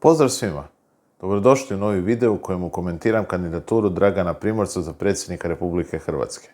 Pozdrav svima! Dobrodošli u novi video u kojemu komentiram kandidaturu Dragana Primorca za predsjednika Republike Hrvatske.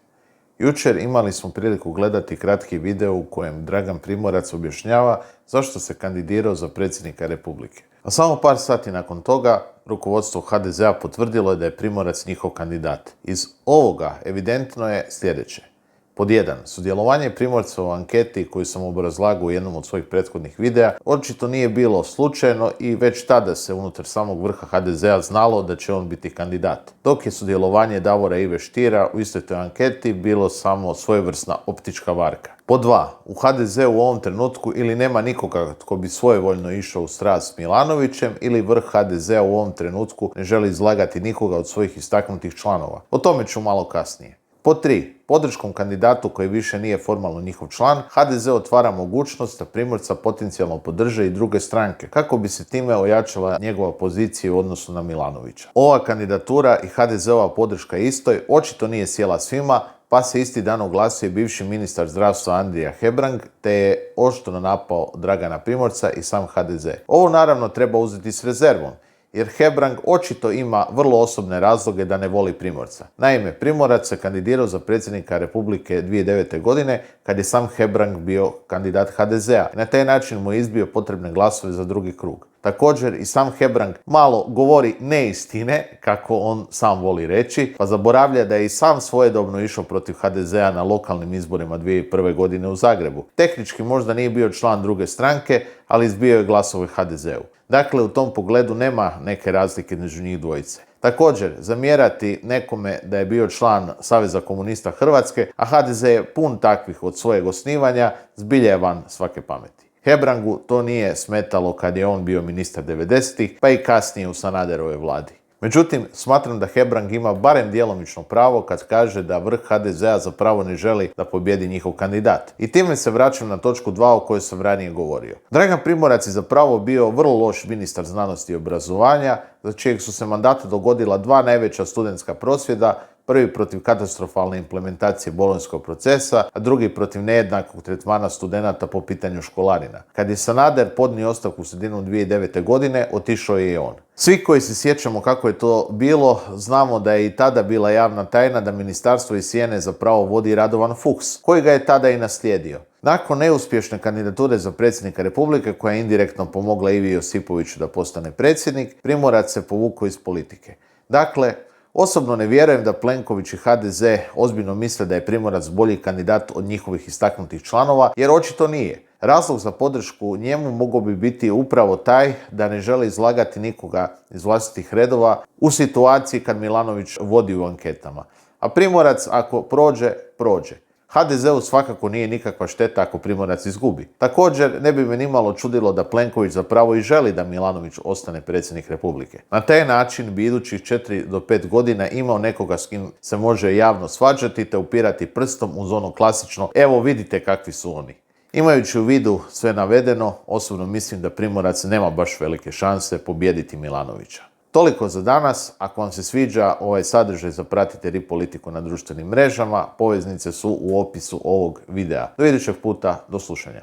Jučer imali smo priliku gledati kratki video u kojem Dragan Primorac objašnjava zašto se kandidirao za predsjednika Republike. A samo par sati nakon toga, rukovodstvo HDZ-a potvrdilo je da je Primorac njihov kandidat. Iz ovoga evidentno je sljedeće. Pod 1. Sudjelovanje Primorca u anketi koju sam obrazlagao u jednom od svojih prethodnih videa očito nije bilo slučajno i već tada se unutar samog vrha HDZ-a znalo da će on biti kandidat. Dok je sudjelovanje Davora Ive Stiera u istoj toj anketi bilo samo svojevrsna optička varka. Pod 2. U HDZ-u u ovom trenutku ili nema nikoga tko bi svojevoljno išao u strast s Milanovićem ili vrh HDZ-a u ovom trenutku ne želi izlagati nikoga od svojih istaknutih članova. O tome ću malo kasnije. Pod 3. Podrškom kandidatu koji više nije formalno njihov član, HDZ otvara mogućnost da Primorca potencijalno podrže i druge stranke, kako bi se time ojačala njegova pozicija u odnosu na Milanovića. Ova kandidatura i HDZ-ova podrška istoj očito nije sjela svima, pa se isti dan oglasio i bivši ministar zdravstva Andrija Hebrang, te je oštro napao Dragana Primorca i sam HDZ. Ovo naravno treba uzeti s rezervom, jer Hebrang očito ima vrlo osobne razloge da ne voli Primorca. Naime, Primorac se kandidirao za predsjednika Republike 2009. godine kad je sam Hebrang bio kandidat HDZ-a i na taj način mu je izbio potrebne glasove za drugi krug. Također i sam Hebrang malo govori neistine, kako on sam voli reći, pa zaboravlja da je i sam svojedobno išao protiv HDZ-a na lokalnim izborima 2001. godine u Zagrebu. Tehnički možda nije bio član druge stranke, ali izbio je glasove HDZ-u. Dakle, u tom pogledu nema neke razlike između njih dvojice. Također, zamjerati nekome da je bio član Saveza komunista Hrvatske, a HDZ je pun takvih od svojeg osnivanja, zbilja je van svake pameti. Hebrangu to nije smetalo kad je on bio ministar 90-ih, pa i kasnije u Sanaderovoj vladi. Međutim, smatram da Hebrang ima barem djelomično pravo kad kaže da vrh HDZ-a zapravo ne želi da pobjedi njihov kandidat. I time se vraćam na točku 2 o kojoj sam ranije govorio. Dragan Primorac je zapravo bio vrlo loš ministar znanosti i obrazovanja, za čijeg su se mandata dogodila dva najveća studentska prosvjeda, prvi protiv katastrofalne implementacije bolonjskog procesa, a drugi protiv nejednakog tretmana studenata po pitanju školarina. Kad je Sanader podnio ostavku u sredinom 2009. godine, otišao je i on. Svi koji se sjećamo kako je to bilo, znamo da je i tada bila javna tajna da ministarstvo iz sjene zapravo vodi Radovan Fuchs, koji ga je tada i naslijedio. Nakon neuspješne kandidature za predsjednika Republike, koja je indirektno pomogla Ivi Josipoviću da postane predsjednik, Primorac se povukao iz politike. Dakle, osobno ne vjerujem da Plenković i HDZ ozbiljno misle da je Primorac bolji kandidat od njihovih istaknutih članova, jer očito nije. Razlog za podršku njemu mogao bi biti upravo taj da ne želi izlagati nikoga iz vlastitih redova u situaciji kad Milanović vodi u anketama. A Primorac ako prođe, prođe. HDZ-u svakako nije nikakva šteta ako Primorac izgubi. Također, ne bi me nimalo čudilo da Plenković zapravo i želi da Milanović ostane predsjednik Republike. Na taj način bi idućih 4 do 5 godina imao nekoga s kim se može javno svađati te upirati prstom uz ono klasično "evo vidite kakvi su oni". Imajući u vidu sve navedeno, osobno mislim da Primorac nema baš velike šanse pobijediti Milanovića. Toliko za danas. Ako vam se sviđa ovaj sadržaj, zapratite Ripolitiku na društvenim mrežama. Poveznice su u opisu ovog videa. Do idućeg puta, do slušanja.